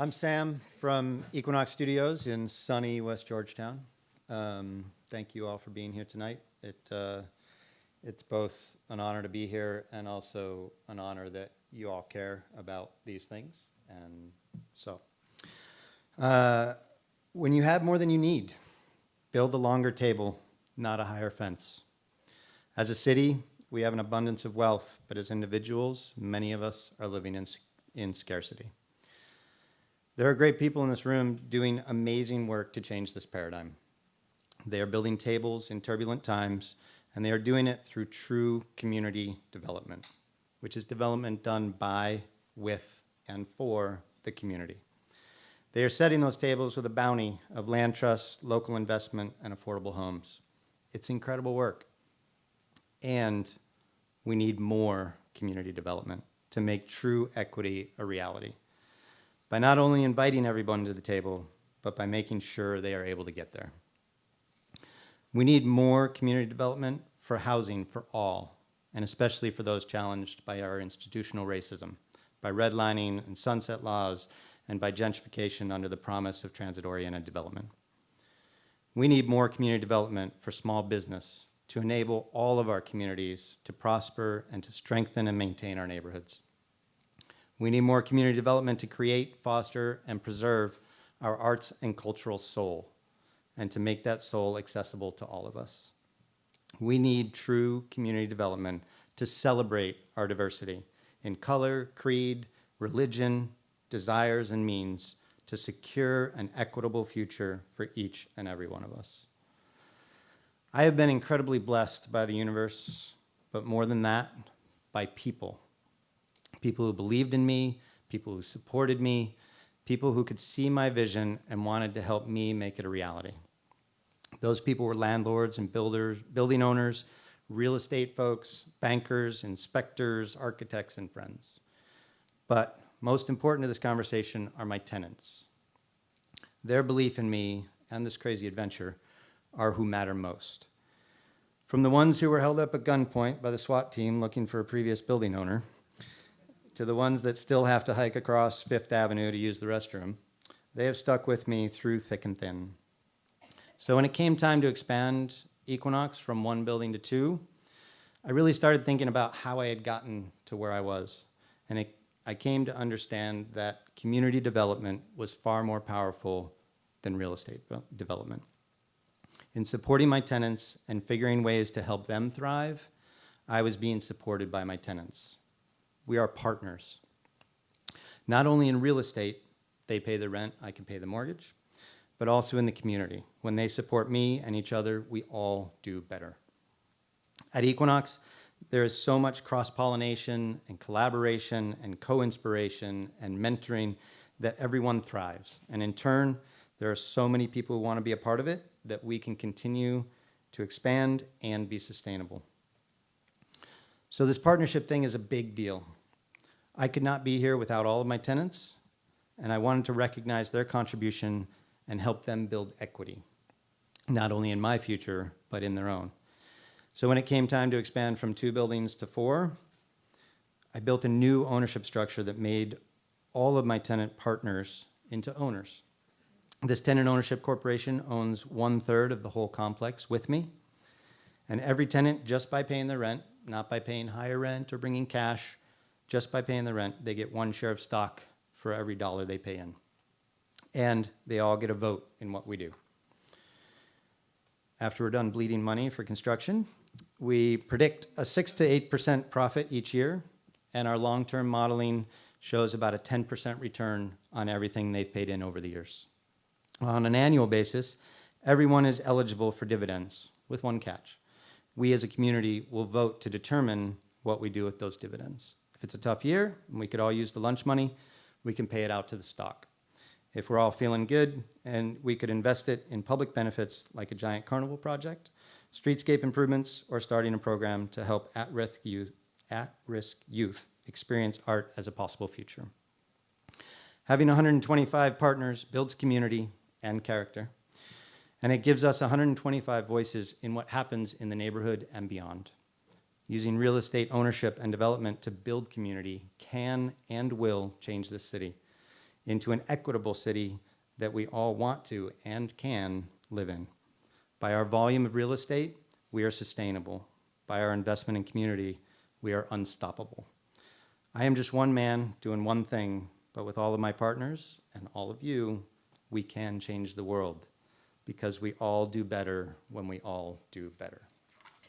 I'm Sam from Equinox Studios in sunny West Georgetown. Thank you all for being here tonight. It's both an honor to be here and also an honor that you all care about these things. And so, when you have more than you need, build a longer table, not a higher fence. As a city, we have an abundance of wealth, but as individuals, many of us are living in scarcity. There are great people in this room doing amazing work to change this paradigm. They are building tables in turbulent times, and they are doing it through true community development, which is development done by, with, and for the community. They are setting those tables with a bounty of land trusts, local investment, and affordable homes. It's incredible work. And we need more community development to make true equity a reality, by not only inviting everyone to the table, but by making sure they are able to get there. We need more community development for housing for all, and especially for those challenged by our institutional racism, by redlining and sunset laws, and by gentrification under the promise of transit-oriented development. We need more community development for small business to enable all of our communities to prosper and to strengthen and maintain our neighborhoods. We need more community development to create, foster, and preserve our arts and cultural soul, and to make that soul accessible to all of us. We need true community development to celebrate our diversity in color, creed, religion, desires, and means to secure an equitable future for each and every one of us. I have been incredibly blessed by the universe, but more than that, by people. People who believed in me, people who supported me, people who could see my vision and wanted to help me make it a reality. Those people were landlords and builders, building owners, real estate folks, bankers, inspectors, architects, and friends. But most important to this conversation are my tenants. Their belief in me and this crazy adventure are who matter most. From the ones who were held up at gunpoint by the SWAT team looking for a previous building owner, to the ones that still have to hike across Fifth Avenue to use the restroom, they have stuck with me through thick and thin. So when it came time to expand Equinox from one building to two, I really started thinking about how I had gotten to where I was. And I came to understand that community development was far more powerful than real estate development. In supporting my tenants and figuring ways to help them thrive, I was being supported by my tenants. We are partners. Not only in real estate, they pay the rent, I can pay the mortgage, but also in the community. When they support me and each other, we all do better. At Equinox, there is so much cross-pollination and collaboration and co-inspiration and mentoring that everyone thrives. And in turn, there are so many people who want to be a part of it that we can continue to expand and be sustainable. So this partnership thing is a big deal. I could not be here without all of my tenants, and I wanted to recognize their contribution and help them build equity, not only in my future, but in their own. So when it came time to expand from 2 buildings to 4, I built a new ownership structure that made all of my tenant partners into owners. This tenant ownership corporation owns 1/3 of the whole complex with me, and every tenant, just by paying their rent, not by paying higher rent or bringing cash, just by paying the rent, they get 1 share of stock for every dollar they pay in. And they all get a vote in what we do. After we're done bleeding money for construction, we predict a 6 to 8% profit each year, and our long-term modeling shows about a 10% return on everything they've paid in over the years. On an annual basis, everyone is eligible for dividends, with one catch. We as a community will vote to determine what we do with those dividends. If it's a tough year and we could all use the lunch money, we can pay it out to the stock. If we're all feeling good and we could invest it in public benefits like a giant carnival project, streetscape improvements, or starting a program to help at-risk youth experience art as a possible future. Having 125 partners builds community and character, and it gives us 125 voices in what happens in the neighborhood and beyond. Using real estate ownership and development to build community can and will change this city. into an equitable city that we all want to and can live in. By our volume of real estate, we are sustainable. By our investment in community, we are unstoppable. I am just one man doing one thing, but with all of my partners and all of you, we can change the world because we all do better when we all do better.